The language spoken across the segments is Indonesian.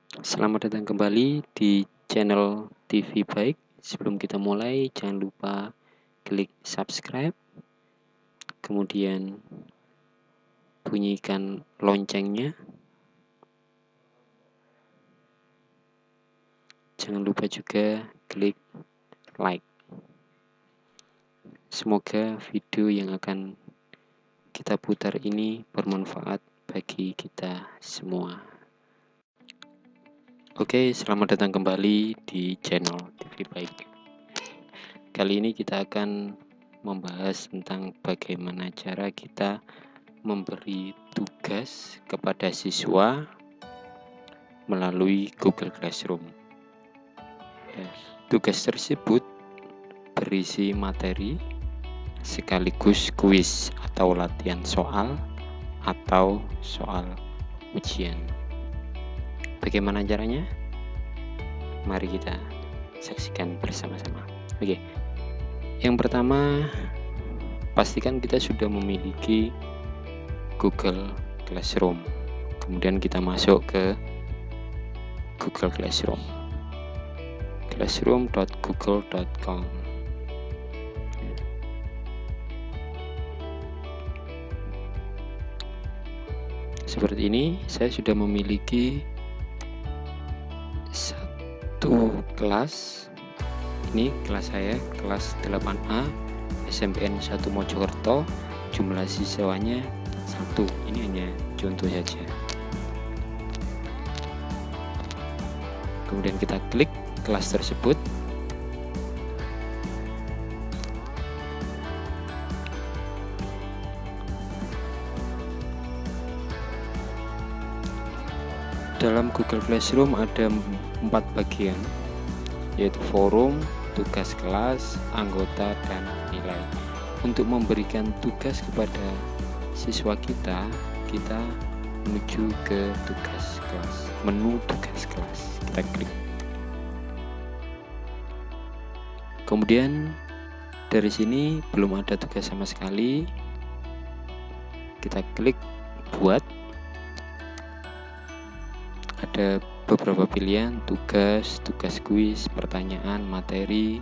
Selamat datang kembali di channel TV Baik. Sebelum kita mulai, jangan lupa klik subscribe, kemudian bunyikan loncengnya. Jangan lupa juga klik like. Semoga video yang akan kita putar ini bermanfaat bagi kita semua. Oke, selamat datang kembali di channel TV Baik. Kali ini kita akan membahas tentang bagaimana cara kita memberi tugas kepada siswa melalui Google Classroom. Tugas tersebut berisi materi sekaligus kuis atau latihan soal atau soal ujian. Bagaimana caranya? Mari kita saksikan bersama-sama. Oke. Yang pertama, pastikan kita sudah memiliki Google Classroom. Kemudian kita masuk ke Google Classroom. classroom.google.com. Seperti ini, saya sudah memiliki satu kelas. Ini kelas saya, kelas 8A SMPN 1 Mojokerto. Jumlah siswanya 1. Ini hanya contoh saja. Kemudian kita klik kelas tersebut. Dalam Google Classroom ada 4 bagian, yaitu forum, tugas kelas, anggota, dan nilai. Untuk memberikan tugas kepada siswa kita menuju ke tugas kelas, menu tugas kelas. Kita klik. Kemudian dari sini belum ada tugas sama sekali. Kita klik buat. Ada beberapa pilihan, tugas kuis, pertanyaan, materi,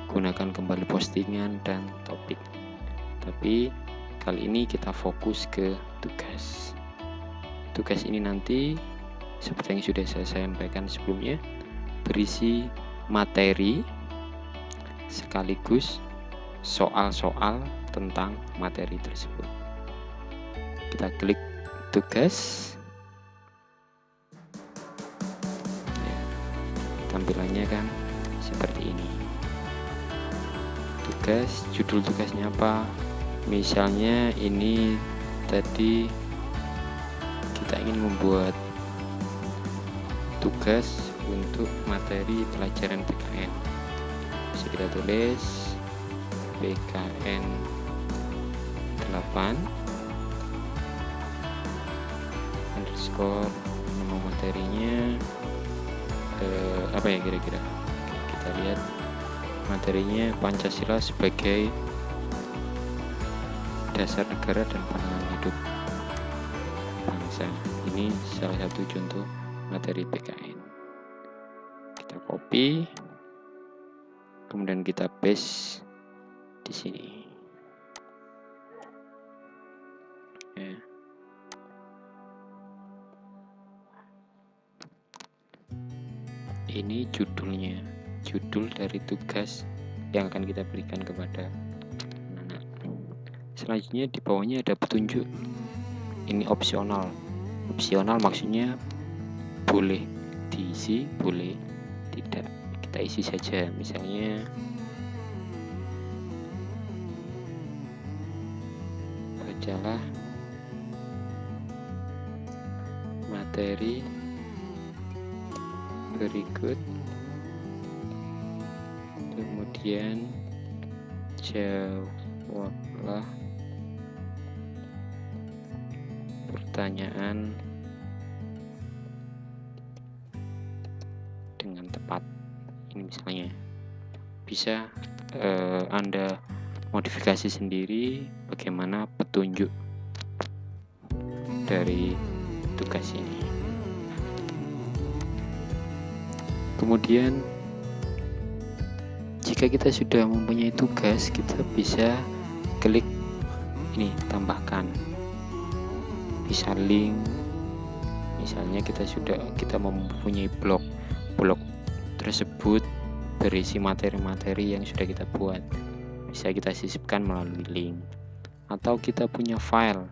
gunakan kembali postingan, dan topik. Tapi kali ini kita fokus ke tugas. Tugas ini nanti seperti yang sudah saya sampaikan sebelumnya, berisi materi sekaligus soal-soal tentang materi tersebut. Kita klik tugas. Tampilannya kan seperti ini. Tugas, judul tugasnya apa? Misalnya ini tadi kita ingin membuat tugas untuk materi pelajaran PKN. Bisa kita tulis PKN 8 underscore nama materinya apa ya kira-kira. Kita lihat materinya Pancasila sebagai dasar negara dan pandangan hidup bangsa. Ini salah satu contoh materi PKN. Kita copy, kemudian kita paste di sini. Ya. Ini judulnya, judul dari tugas yang akan kita berikan kepada anak. Selanjutnya di bawahnya ada petunjuk. Ini opsional. Opsional maksudnya boleh diisi, boleh tidak. Kita isi saja. Misalnya bacalah materi berikut, kemudian jawablah pertanyaan dengan tepat. Ini misalnya bisa Anda modifikasi sendiri bagaimana petunjuk dari tugas ini. Kemudian jika kita sudah mempunyai tugas, kita bisa klik ini, tambahkan, bisa link. Misalnya kita mempunyai blog tersebut berisi materi-materi yang sudah kita buat, bisa kita sisipkan melalui link. Atau kita punya file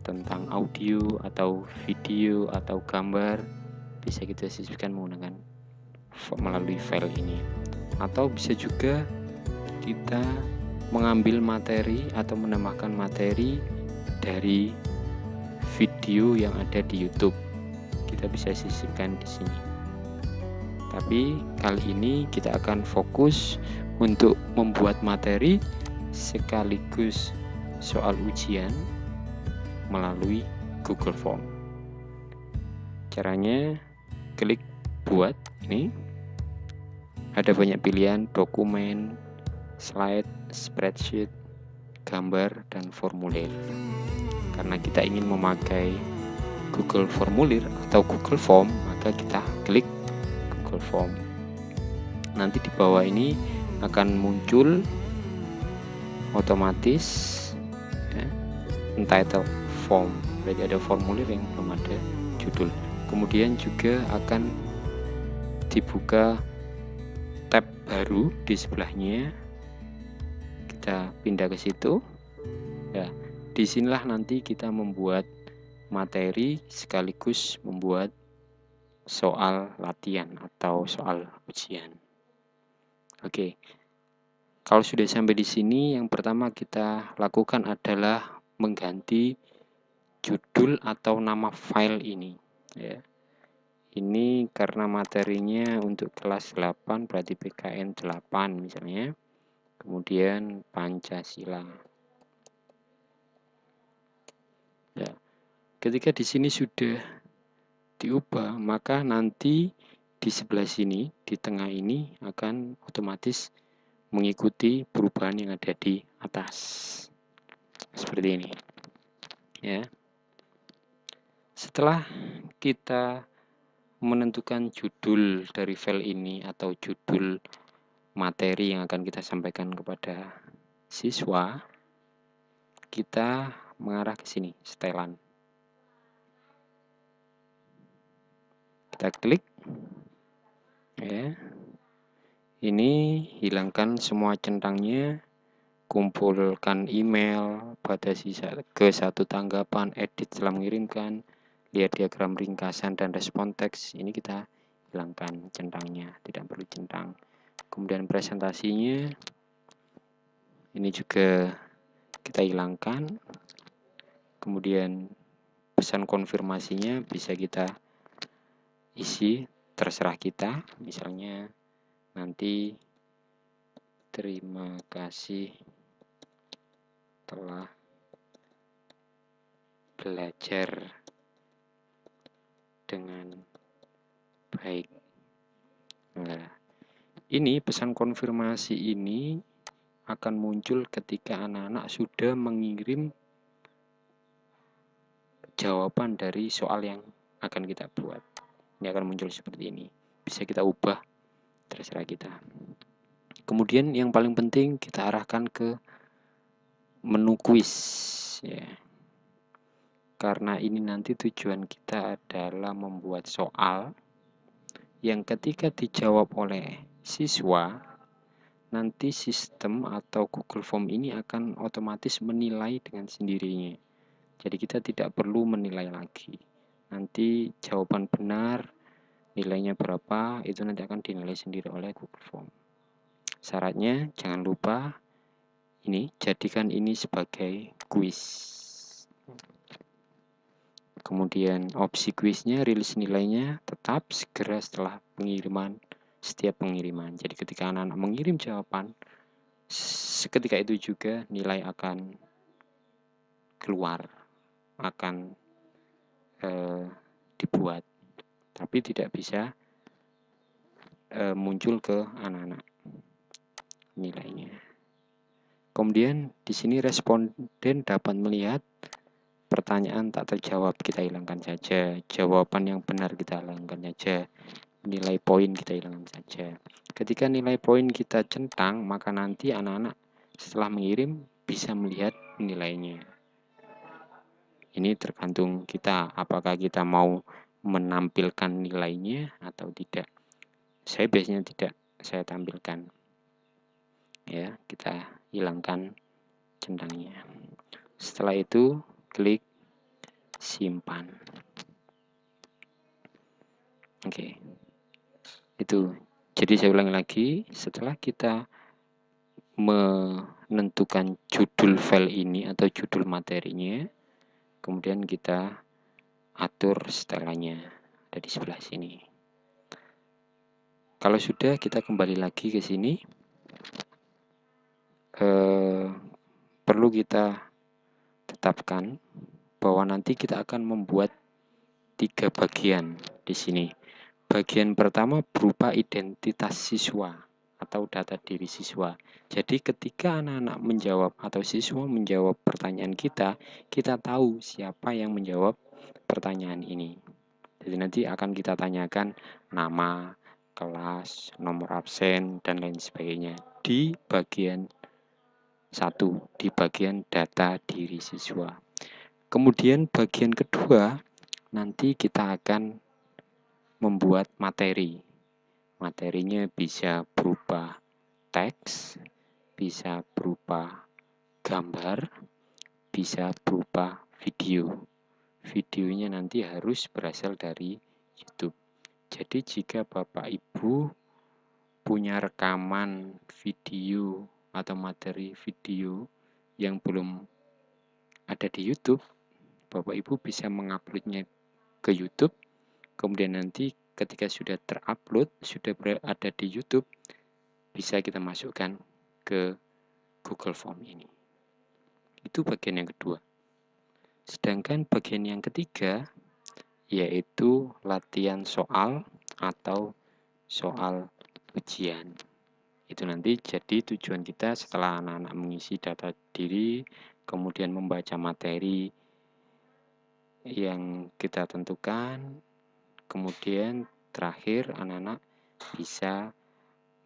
tentang audio atau video atau gambar, bisa kita sisipkan menggunakan melalui file ini. Atau bisa juga kita mengambil materi atau menambahkan materi dari video yang ada di YouTube, kita bisa sisipkan di sini. Tapi kali ini kita akan fokus untuk membuat materi sekaligus soal ujian melalui Google Form. Caranya klik buat ini. Ada banyak pilihan, dokumen, slide, spreadsheet, gambar, dan formulir. Karena kita ingin memakai Google Formulir atau Google Form, maka kita klik Google Form. Nanti di bawah ini akan muncul otomatis ya, entitled form, berarti ada formulir yang belum ada judul. Kemudian juga akan dibuka tab baru di sebelahnya, kita pindah ke situ ya. Disinilah nanti kita membuat materi sekaligus membuat soal latihan atau soal ujian. Oke, kalau sudah sampai di sini, yang pertama kita lakukan adalah mengganti judul atau nama file ini ya. Ini karena materinya untuk kelas 8, berarti PKN 8 misalnya. Kemudian Pancasila. Ya. Ketika di sini sudah diubah, maka nanti di sebelah sini, di tengah ini akan otomatis mengikuti perubahan yang ada di atas. Seperti ini. Ya. Setelah kita menentukan judul dari file ini atau judul materi yang akan kita sampaikan kepada siswa, kita mengarah ke sini, setelan. Kita klik ya. Ini hilangkan semua centangnya, kumpulkan email, batasi ke 1 tanggapan, edit setelah mengirimkan, lihat diagram ringkasan dan respon teks. Ini kita hilangkan centangnya, tidak perlu centang. Kemudian presentasinya ini juga kita hilangkan. Kemudian pesan konfirmasinya bisa kita isi, terserah kita. Misalnya nanti terima kasih telah belajar dengan baik. Nah, ini pesan konfirmasi ini akan muncul ketika anak-anak sudah mengirim jawaban dari soal yang akan kita buat. Ini akan muncul seperti ini. Bisa kita ubah, terserah kita. Kemudian yang paling penting kita arahkan ke menu kuis ya. Karena ini nanti tujuan kita adalah membuat soal yang ketika dijawab oleh siswa, nanti sistem atau Google Form ini akan otomatis menilai dengan sendirinya. Jadi kita tidak perlu menilai lagi. Nanti jawaban benar, nilainya berapa, itu nanti akan dinilai sendiri oleh Google Form. Syaratnya jangan lupa ini, jadikan ini sebagai kuis. Kemudian opsi kuisnya, rilis nilainya tetap segera setelah setiap pengiriman. Jadi ketika anak-anak mengirim jawaban, seketika itu juga nilai akan keluar, akan dibuat, tapi tidak bisa muncul ke anak-anak nilainya. Kemudian di sini responden dapat melihat pertanyaan tak terjawab, kita hilangkan saja. Jawaban yang benar kita hilangkan saja. nilai poin kita hilangkan saja. Ketika nilai poin kita centang, maka nanti anak-anak setelah mengirim bisa melihat nilainya. Ini tergantung kita, apakah kita mau menampilkan nilainya atau tidak. Saya biasanya tidak saya tampilkan. Ya, kita hilangkan centangnya. Setelah itu klik simpan. Oke. Itu. Jadi saya ulangi lagi, setelah kita menentukan judul file ini atau judul materinya, kemudian kita atur setelannya ada di sebelah sini. Kalau sudah, kita kembali lagi ke sini. Perlu kita tetapkan bahwa nanti kita akan membuat 3 bagian di sini. Bagian pertama berupa identitas siswa atau data diri siswa. Jadi ketika anak-anak menjawab atau siswa menjawab pertanyaan kita tahu siapa yang menjawab pertanyaan ini. Jadi nanti akan kita tanyakan nama, kelas, nomor absen, dan lain sebagainya di bagian 1, di bagian data diri siswa. Kemudian bagian kedua, nanti kita akan membuat materi. Materinya bisa berupa teks, bisa berupa gambar, bisa berupa video. Videonya nanti harus berasal dari YouTube. Jadi jika Bapak Ibu punya rekaman video atau materi video yang belum ada di YouTube, Bapak Ibu bisa menguploadnya ke YouTube. Kemudian nanti ketika sudah terupload, sudah berada di YouTube, bisa kita masukkan ke Google Form ini. Itu bagian yang kedua. Sedangkan bagian yang ketiga, yaitu latihan soal atau soal ujian. Itu nanti jadi tujuan kita setelah anak-anak mengisi data diri, kemudian membaca materi yang kita tentukan, kemudian terakhir anak-anak bisa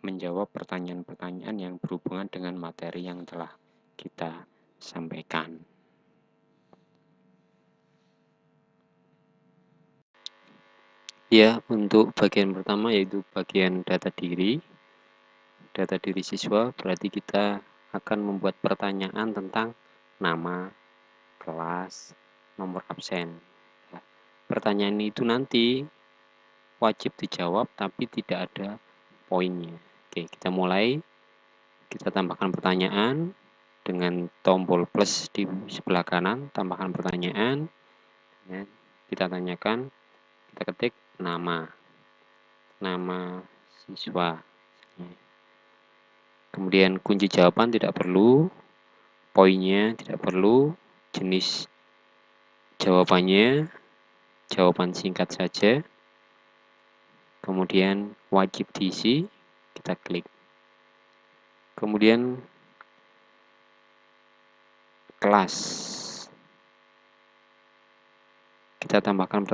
menjawab pertanyaan-pertanyaan yang berhubungan dengan materi yang telah kita sampaikan. Ya, untuk bagian pertama yaitu bagian data diri siswa, berarti kita akan membuat pertanyaan tentang nama, kelas, nomor absen. Pertanyaan itu nanti wajib dijawab tapi tidak ada poinnya. Oke, kita mulai. Kita tambahkan pertanyaan dengan tombol plus di sebelah kanan, tambahkan pertanyaan. Ya, kita tanyakan, kita ketik nama siswa. Kemudian kunci jawaban tidak perlu, poinnya tidak perlu, jenis jawabannya jawaban singkat saja. Kemudian wajib diisi, kita klik. Kemudian kelas, kita tambahkan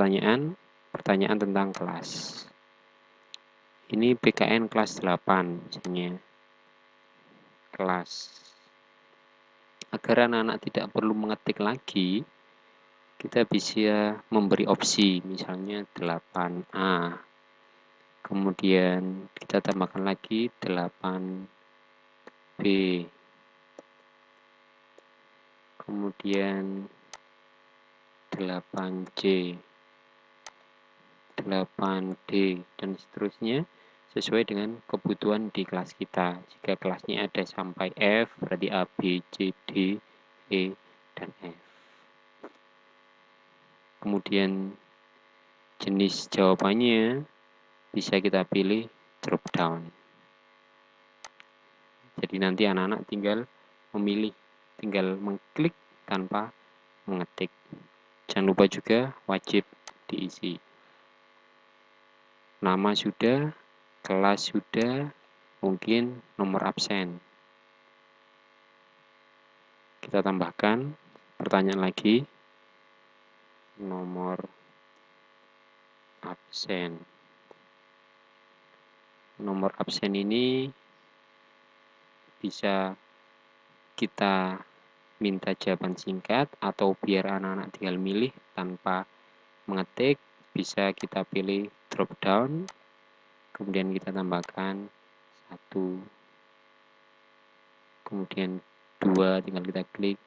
pertanyaan tentang kelas. Ini PKN kelas 8 misalnya. Kelas. Agar anak-anak tidak perlu mengetik lagi, kita bisa memberi opsi, misalnya 8A. Kemudian kita tambahkan lagi 8B. Kemudian 8C, 8D, dan seterusnya sesuai dengan kebutuhan di kelas kita. Jika kelasnya ada sampai F, berarti A, B, C, D, E, dan F. Kemudian jenis jawabannya bisa kita pilih drop down. Jadi nanti anak-anak tinggal memilih, tinggal mengklik tanpa mengetik. Jangan lupa juga wajib diisi. Nama sudah, kelas sudah, mungkin nomor absen. Kita tambahkan pertanyaan lagi, nomor absen. nomor absen ini bisa kita minta jawaban singkat, atau biar anak-anak tinggal milih tanpa mengetik, bisa kita pilih drop down, kemudian kita tambahkan 1, kemudian 2, tinggal kita klik,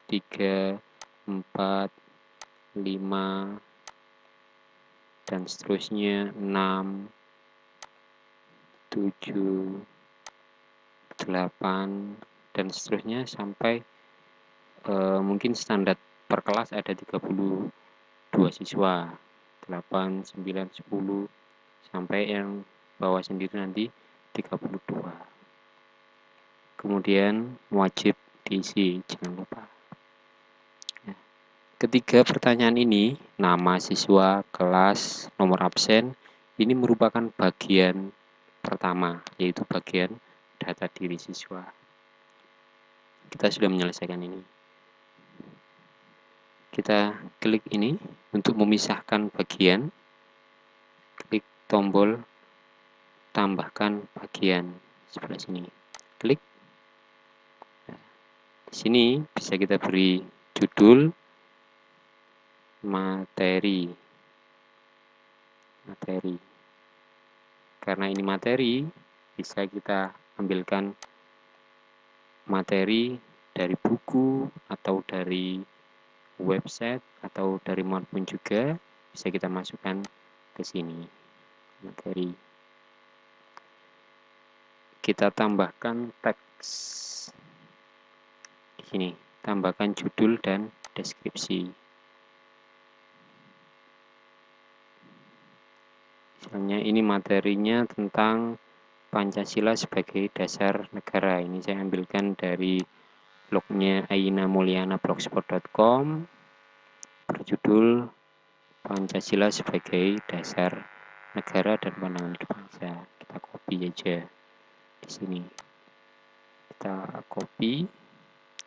3, 4, 5, dan seterusnya, 6, 7, 8, dan seterusnya sampai mungkin standar per kelas ada 32 siswa, 8, 9, 10, sampai yang bawah sendiri nanti 32. Kemudian wajib diisi, jangan lupa. Nah, ketiga pertanyaan ini, nama siswa, kelas, nomor absen, ini merupakan bagian pertama, yaitu bagian data diri siswa. Kita sudah menyelesaikan ini. Kita klik ini untuk memisahkan bagian, klik tombol tambahkan bagian sebelah sini, klik. Nah, di sini bisa kita beri judul materi, karena ini materi, bisa kita ambilkan materi dari buku atau dari website atau dari manapun juga, bisa kita masukkan ke sini materi. Kita tambahkan teks di sini, tambahkan judul dan deskripsi. Misalnya ini materinya tentang Pancasila sebagai dasar negara. Ini saya ambilkan dari blognya Aina Mulyana blogspot.com, berjudul Pancasila sebagai dasar negara dan pandangan hidup bangsa. Kita copy aja di sini. Kita copy,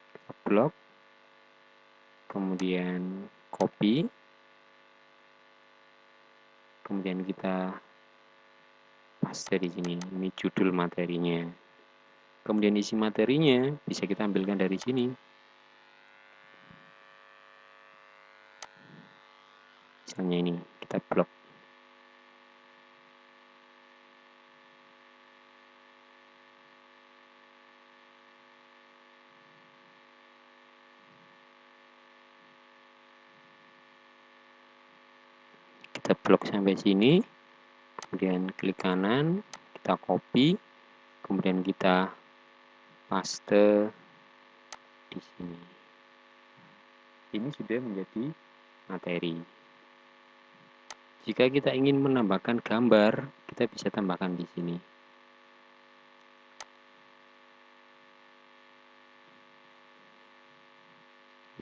kita blok, kemudian copy, kemudian kita paste di sini. Ini judul materinya. Kemudian isi materinya bisa kita ambilkan dari sini. Misalnya ini, kita blok. Kita blok sampai sini, kemudian klik kanan, kita copy, kemudian kita paste di sini. Ini sudah menjadi materi. Jika kita ingin menambahkan gambar, kita bisa tambahkan di sini.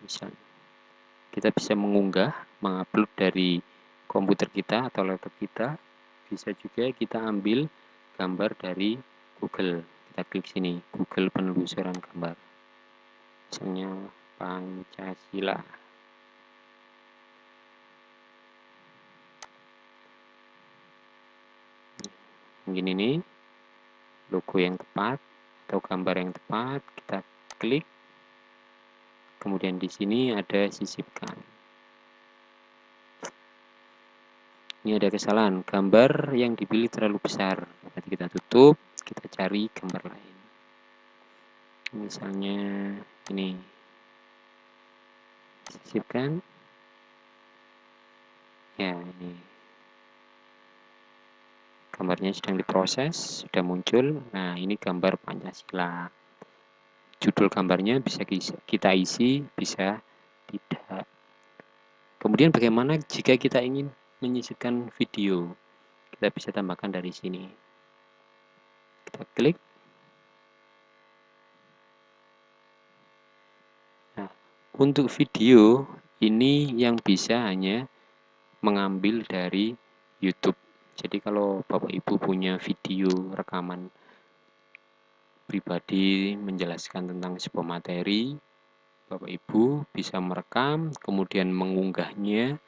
Misalnya, kita bisa mengunggah, mengupload dari komputer kita atau laptop kita. Bisa juga kita ambil gambar dari Google. Kita klik sini, Google penelusuran gambar. Misalnya Pancasila. Mungkin ini logo yang tepat atau gambar yang tepat, kita klik. Kemudian di sini ada sisipkan. Ini ada kesalahan, gambar yang dipilih terlalu besar. Nanti kita tutup, kita cari gambar lain. Misalnya ini, sisipkan. Ya, ini gambarnya sedang diproses, sudah muncul. Nah, ini gambar Pancasila. Judul gambarnya bisa kita isi, bisa tidak. Kemudian bagaimana jika kita ingin menyisipkan video? Kita bisa tambahkan dari sini. Kita klik. Nah, untuk video ini yang bisa hanya mengambil dari YouTube. Jadi kalau Bapak Ibu punya video rekaman pribadi menjelaskan tentang sebuah materi, Bapak Ibu bisa merekam, kemudian mengunggahnya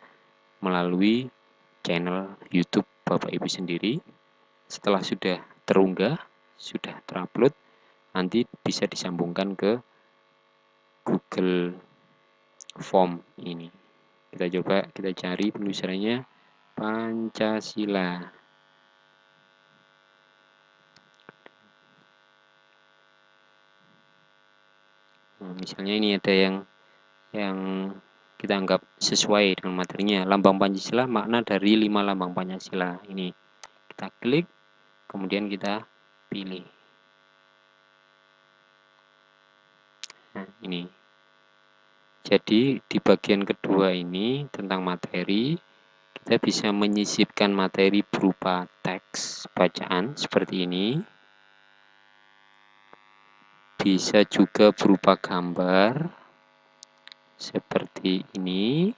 melalui channel YouTube Bapak Ibu sendiri. Setelah sudah terunggah, sudah terupload, nanti bisa disambungkan ke Google Form ini. Kita coba, kita cari penelusurannya Pancasila. Nah, misalnya ini ada yang kita anggap sesuai dengan materinya. Lambang Pancasila, makna dari 5 lambang Pancasila. Ini kita klik, kemudian kita pilih. Nah, ini. Jadi di bagian kedua ini tentang materi, kita bisa menyisipkan materi berupa teks bacaan seperti ini. Bisa juga berupa gambar seperti ini.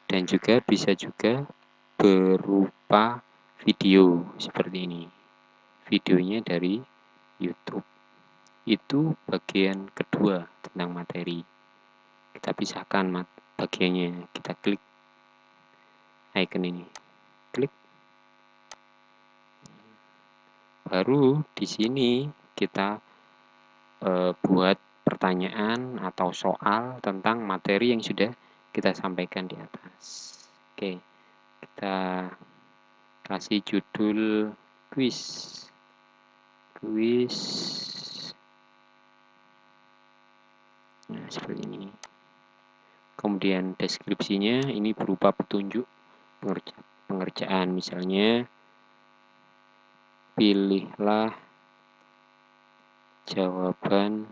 Dan juga bisa juga berupa video seperti ini. Videonya dari YouTube. Itu bagian kedua tentang materi. Kita pisahkan bagiannya. Kita klik icon ini. Klik. Baru di sini kita buat pertanyaan atau soal tentang materi yang sudah kita sampaikan di atas. Oke, kita kasih judul kuis. Nah, seperti ini. Kemudian deskripsinya ini berupa petunjuk pengerjaan, misalnya pilihlah jawaban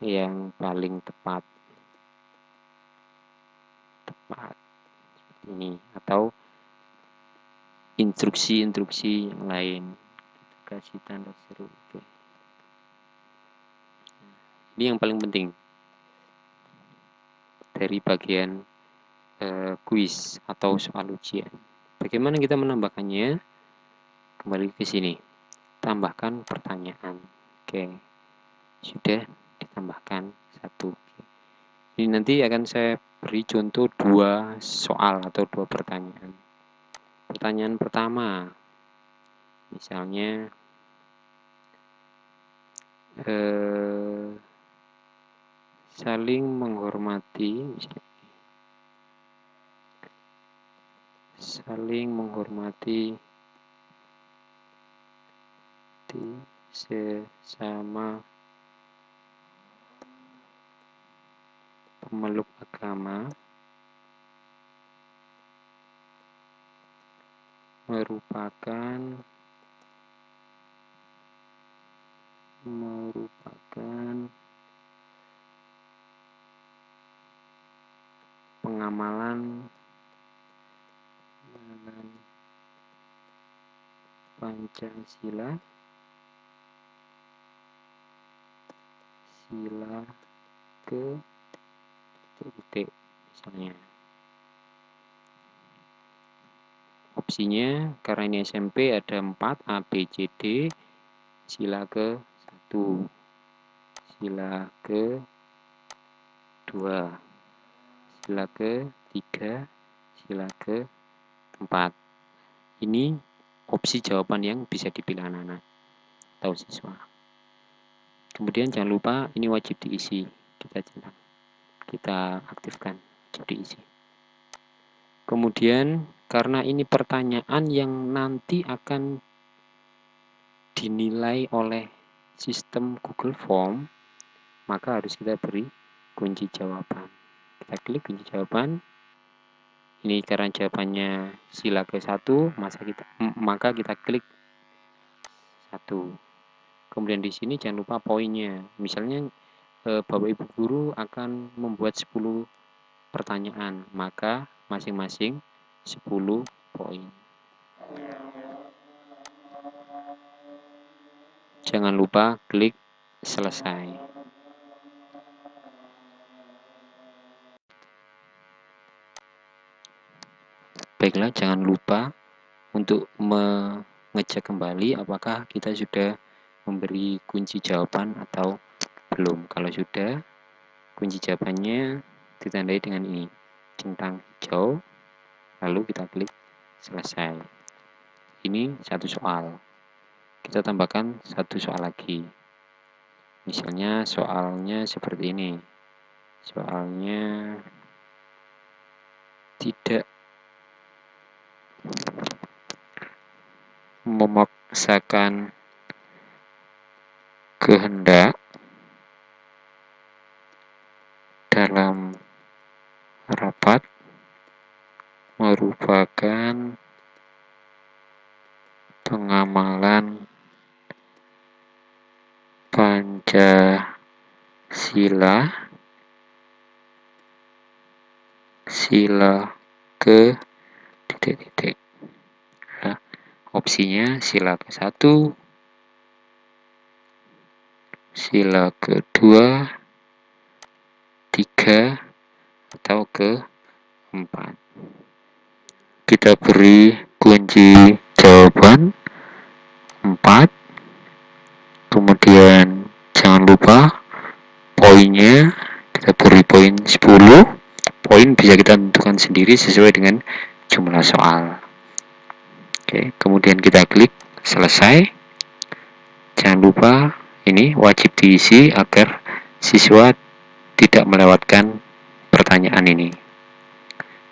yang paling tepat ini, atau instruksi-instruksi yang lain. Kasih tanda seru. Oke. Ini yang paling penting dari bagian kuis atau soal ujian. Bagaimana kita menambahkannya? Kembali ke sini, tambahkan pertanyaan. Oke, sudah ditambahkan satu. Ini nanti akan saya beri contoh 2 soal atau 2 pertanyaan. Pertanyaan pertama, misalnya saling menghormati, sesama pemeluk agama merupakan pengamalan Pancasila, sila ke titik misalnya. Opsinya karena ini SMP ada 4 A, B, C, D, sila ke 1, sila ke 2, sila ke 3, sila ke 4. Ini opsi jawaban yang bisa dipilih anak-anak atau siswa. Kemudian jangan lupa ini wajib diisi. Kita aktifkan, wajib diisi. Kemudian karena ini pertanyaan yang nanti akan dinilai oleh sistem Google Form, maka harus kita beri kunci jawaban. Kita klik kunci jawaban. Ini karena jawabannya sila ke 1, maka kita klik 1. Kemudian di sini jangan lupa poinnya. Misalnya Bapak Ibu guru akan membuat 10 pertanyaan, maka masing-masing 10 poin. Jangan lupa klik selesai. Baiklah, jangan lupa untuk mengecek kembali apakah kita sudah memberi kunci jawaban atau belum. Kalau sudah, kunci jawabannya ditandai dengan ini, centang hijau, lalu kita klik selesai. ini satu soal. Kita tambahkan satu soal lagi. Misalnya soalnya seperti ini. Soalnya tidak memaksakan kehendak dalam rapat merupakan pengamalan Pancasila, sila ke titik-titik. Nah, opsinya sila ke-1, sila ke-2, 3, atau ke-4. Kita beri kunci jawaban 4. Kemudian jangan lupa poinnya, kita beri poin 10. Poin bisa kita tentukan sendiri sesuai dengan jumlah soal. Oke, kemudian kita klik selesai. Jangan lupa ini wajib diisi agar siswa tidak melewatkan pertanyaan ini.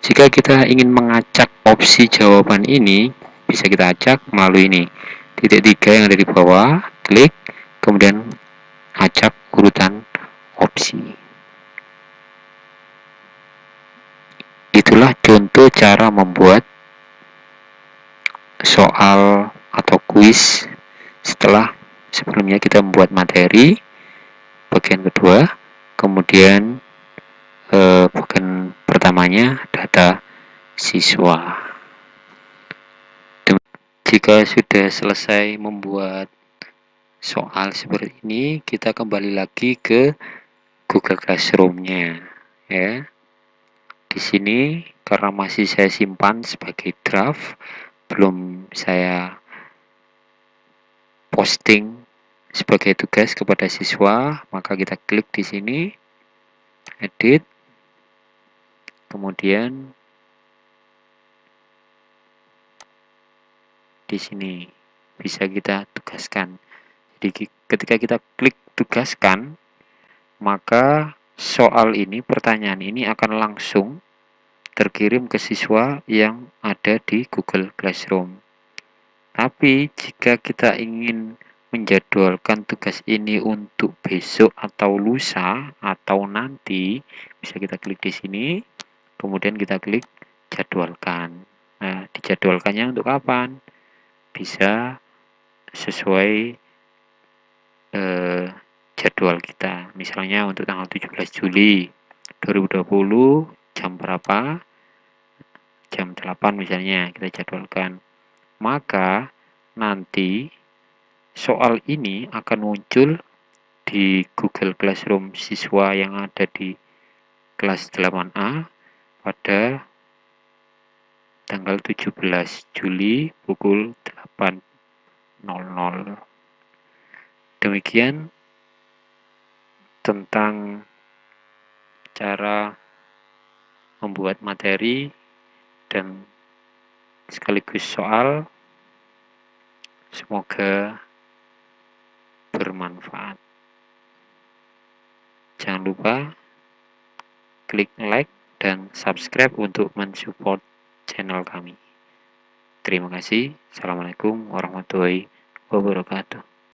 Jika kita ingin mengacak opsi jawaban ini, bisa kita acak melalui ini. Titik 3 yang ada di bawah, klik, kemudian acak urutan opsi. Itulah contoh cara membuat soal atau kuis setelah sebelumnya kita membuat materi bagian kedua, kemudian bagian pertamanya data siswa. Jika sudah selesai membuat soal seperti ini, kita kembali lagi ke Google Classroom-nya, ya. Di sini karena masih saya simpan sebagai draft, belum saya posting sebagai tugas kepada siswa, maka kita klik di sini, edit, kemudian di sini bisa kita tugaskan. Jadi ketika kita klik tugaskan, maka soal ini, pertanyaan ini akan langsung terkirim ke siswa yang ada di Google Classroom. Tapi jika kita ingin menjadwalkan tugas ini untuk besok atau lusa atau nanti, bisa kita klik di sini, kemudian kita klik jadwalkan. Nah, dijadwalkannya untuk kapan? Bisa sesuai jadwal kita. Misalnya untuk tanggal 17 Juli 2020 jam berapa? Jam 8 misalnya kita jadwalkan. Maka nanti soal ini akan muncul di Google Classroom siswa yang ada di kelas 8A pada tanggal 17 Juli pukul 8.00. Demikian tentang cara membuat materi dan sekaligus soal. Semoga bermanfaat. Jangan lupa klik like dan subscribe untuk mensupport channel kami. Terima kasih. Assalamualaikum warahmatullahi wabarakatuh.